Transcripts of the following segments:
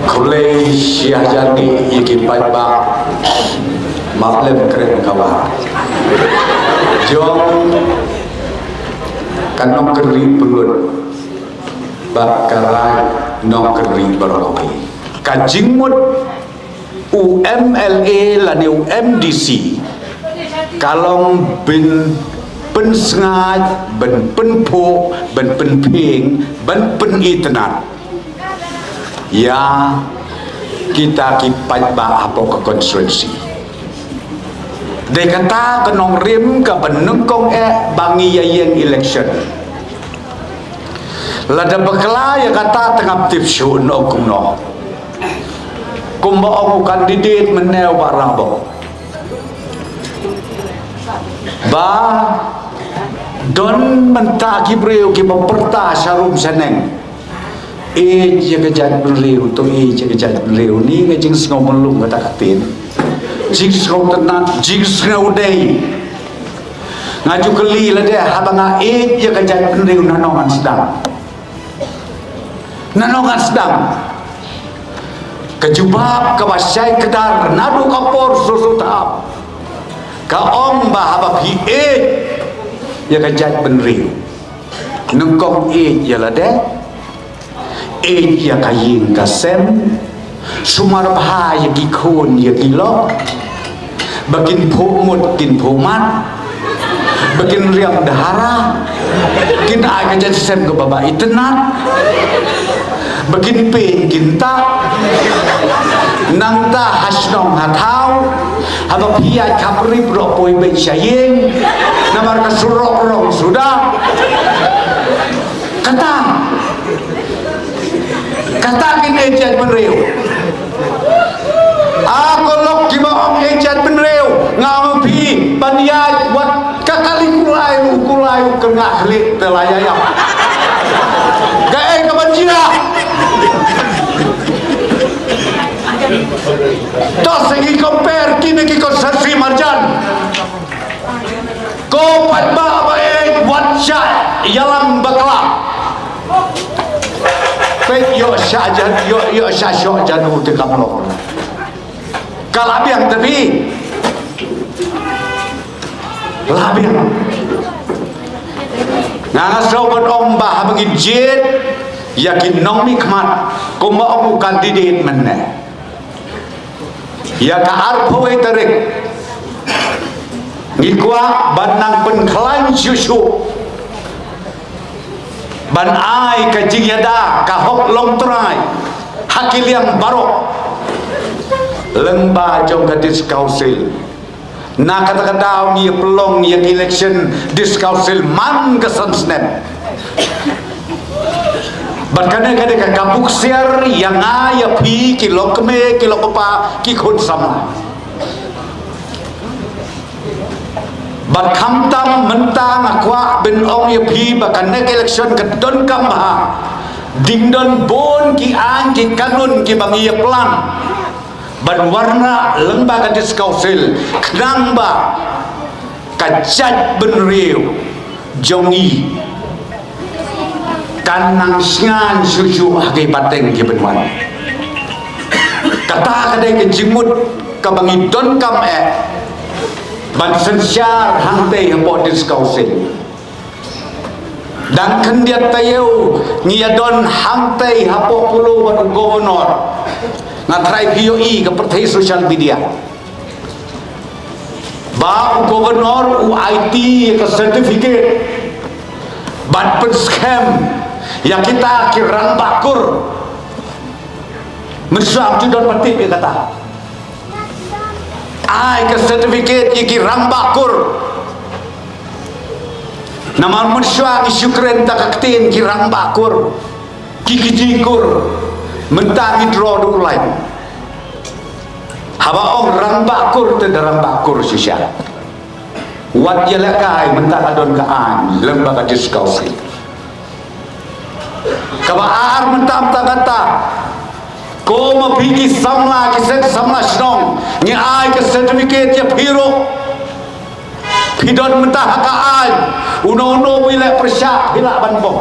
Kulai Syah jadi iki baik-baik maklum keren kawan jom kan nok keri pelun bakarai nok keri beropi kajingmut UMLA lani UMDC kalau bin pensengat ben penpo ben penping ben penitnat ya kita kipat ba apa ke konstruksi dia kata kenong rim ke penengkong bangi yang election lada bekala ya kata tengah tip show no kumno kumba ông kandidat menel barabo ba don mentah kibreu ki memperta syarum seneng jaga jat beliau tu jaga jat beliau ni ngajing sengau melung kata katin jing sengau tenat jing sengau day ngaju keli lah dia habanga jaga jat beliau nanongan sedang kejubab kewasai kedar nadu kapor susutap kaong bahaba pi jaga jat beliau nengkong jalah deh ya kayin kasem sumar bahaya gikun ya gilo bakin pumut kin pumat bakin riam dahara kin aga jadi sem ke baba itenat bakin pen kinta nangta hasnong hatau haba pia kapri pro poi be syayeng namar kasurok rong sudah kata kini ejen penreu aku lok kibaong ejen penreu ngamapi baniai buat kakali kulai kengah hlik telayayam gae kebanjira tos segi compare kini ki konsersi marjan ko patba bae buat syah yalang bakla yo syah janu te kamlo kalabiang tapi labiang ngasau ban ombah mengijit yakin nong nikmat kuma om kandidat meneh ya ka arpoi tarik ngikwa banang penklaim syusyu ban ai ka jingyada ka hok long trai hakil yang barok lemba jong ka diskausil na kata-kata ni pelong ni election diskausil man ka sansnet ban kana ka kabuk siar yang aya pi kilo keme kilo papa ki khun sama ban khamtam mentang akwa ben ong ye phi bakan nek election ke don kam ha ding don bon ki an ki kanun ki bang ye plan ban warna lembaga diskausil knang ba kajat ben riu jongi kanang sngan susu hake bateng ki ben wan kata kadai ke jimut ka bang don kam ban sensyar hangte hempo diskausil dan kendiat tayo ngiyadon hangte hapo pulo ban gubernur ngatrai POE ke pertai social media ba gubernur UIT ke sertifikat ban pen scam ya kita kirang bakur mesam tudon petik dia kata ai ke sertifikat iki rambakur nama mensyuang syukren takaktin ki rambakur ki jikur mentangi draw dulu lain haba ong rambakur te rambakur sisya wat yalakai mentang adon kaan lembaga diskausi kabaar mentam kata ko mapiki samla kiset samla snong ni ai ke sertifikat ya piro pidon mentah ka ai uno wila persyak bila banbong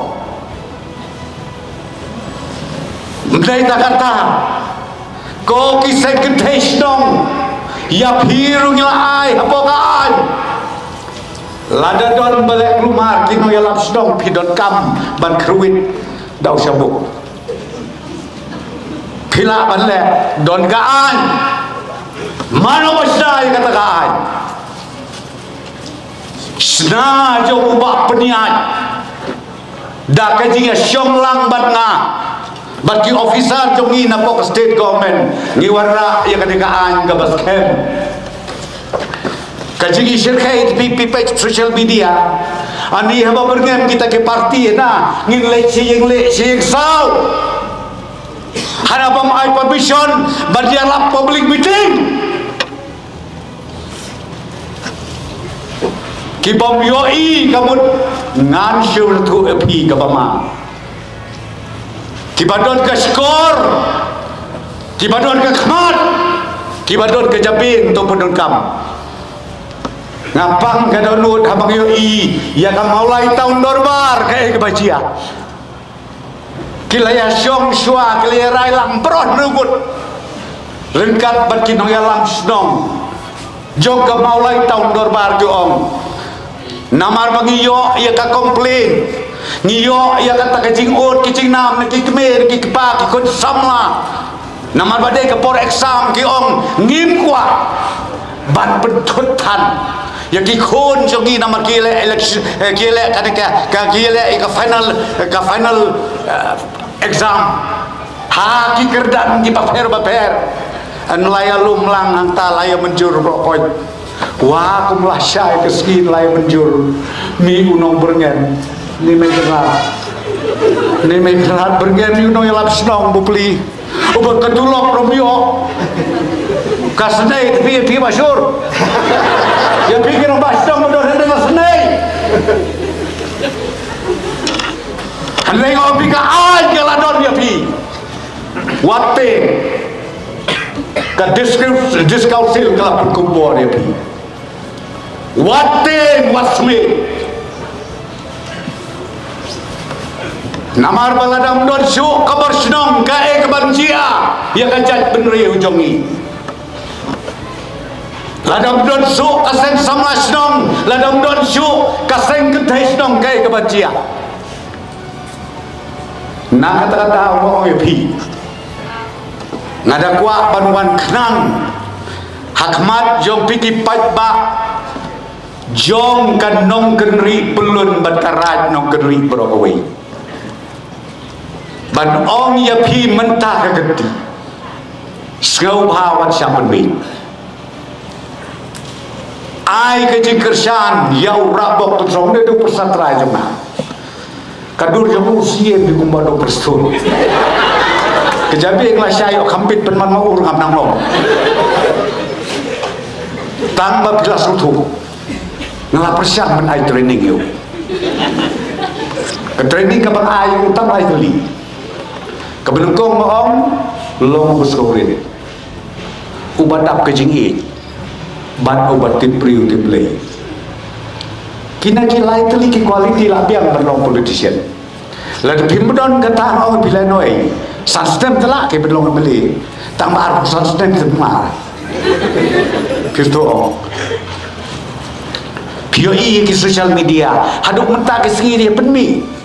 mendai tak kata ko kisay kintes dong ya pirung ila ai hapokaan lada don balik rumah kino ya laps dong pidon kam ban kruit dau sabuk pila ban le don kaan mano masai kata kaan sna jo ubah peniat dah kajinya syong lang ban nga bagi officer jongi na po state government ngiwara ya kadikaan gabaskem kajigi shirkait pipi page social media ani haba berngem kita ke parti na nginle siyeng saw harapam ai permission badiala public meeting kibam yoi kamut ngan syur tu api kabama kibadon ke skor kibadon ke khmat kibadon ke jabin tu pedon kam ngapang ke donut habang yoi ya kam maulai tahun dorbar ke kebacia kilaya syong syua kilaya rai lang peron nungut rengkat bat kinong ya lang snong jong ke maulai tahun dorbar joong namar bagi yo ya ka komplain ngiyo ya kata kecing ut kecing nam ki kemer ki kepa ki kon samla namar badai ke por exam ki ong ngim kwa ban pentutan ya ki khon jogi namar ki le election ki le ka ki le ka final exam ha ki kerdan ki paper an laya lumlang hangta laya menjur pokoj wah kumlah syai keskin laya menjur mi unong berngen ni may kenal bergen you know yang laps nong bupli ubah kedulok Romeo kasnei tapi dia masyur yang pikir orang nong udah hendak kasnei hendak orang pikir aja lah don dia pi wate ke diskausil kelap kumpul dia pi wate wasme namar baladam don syuk kabar senong kae kebancia ya kajat benri ujongi ladam don syuk kaseng sama senong ladam don syuk kaseng kedai senong kae kebancia na kata-kata orang yapi ngada kuat banuan kenang hakmat jong piki pajba jong kan nong kenri pelun berkaraj nong kenri berokawai ban ong ya pi mentah ke geti skau hawan siapan bin ai ke jingkersan yau rabok tu song de persatrai jona kadur jamu siem di kumbado perstur kejabi kelas saya kampit penman mau ngam nang long tanpa bila sutu ngala persian men ai training yo ke training ke bang ayu utang ai teli kebenengkong maong long buskorin ubat ap kejingi ban ubat tipriu tiplay kina kilai teli ki quality labiang berlong politician lada pimbedon kata ong bila noi sistem telak ke berlong beli tambah sistem semua kirto POI ki social media haduk mentah ke sendiri penmi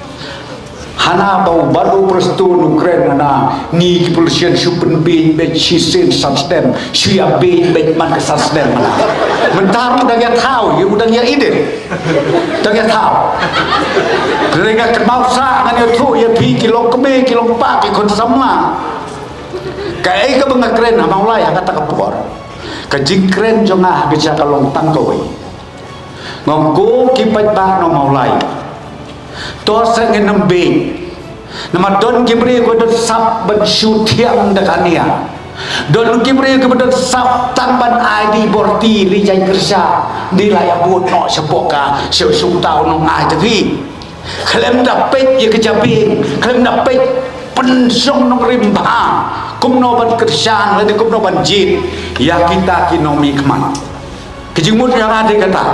hana bau baru perstun Ukraine na ni kepolisian supen bin bet sisen sistem siap bin bet man ke sistem mentar udah ya tahu ya udah ya ide udah ya tahu mereka kebausa ngan itu ya pi kilo keme kilo pak ikon sama kayak ke bengak keren mau lah ya kata kapor kejing keren jongah bisa kalong tangkoi ngongko kipat bah no mau lai to sangen nembe nama don kibri ko don sap ban syutiang dekania don kibri ko don sap tamban ID borti li jai kerja di layak buat no sepoka sesung tau no ai tapi klem dapet ye kejabi klem dapet pensong no rimba kum no ban kerjaan lagi kum no ban jin ya kita kinomi keman kejimut yang ada kata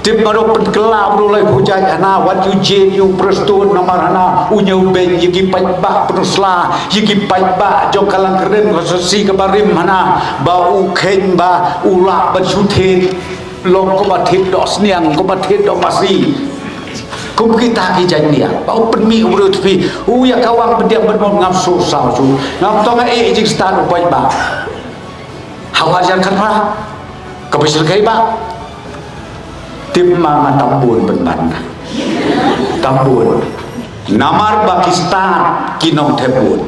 tip maro penkelab rolai hujai ana wat yu je yu prestun nomor ana unyau ben yigi pajba penusla yigi pajba jong kalang keren kosesi kebarim mana bau khen ba ula bersyutin long ko bathit dos niang ko bathit do masi ko kita ki jania bau penmi urut pi ya kawang pediam bermon ngam so sao su ngam tong jing stan pajba hawajan kanra kepisir kai ba tim mama tambun benban tambun namar Pakistan kinong tebun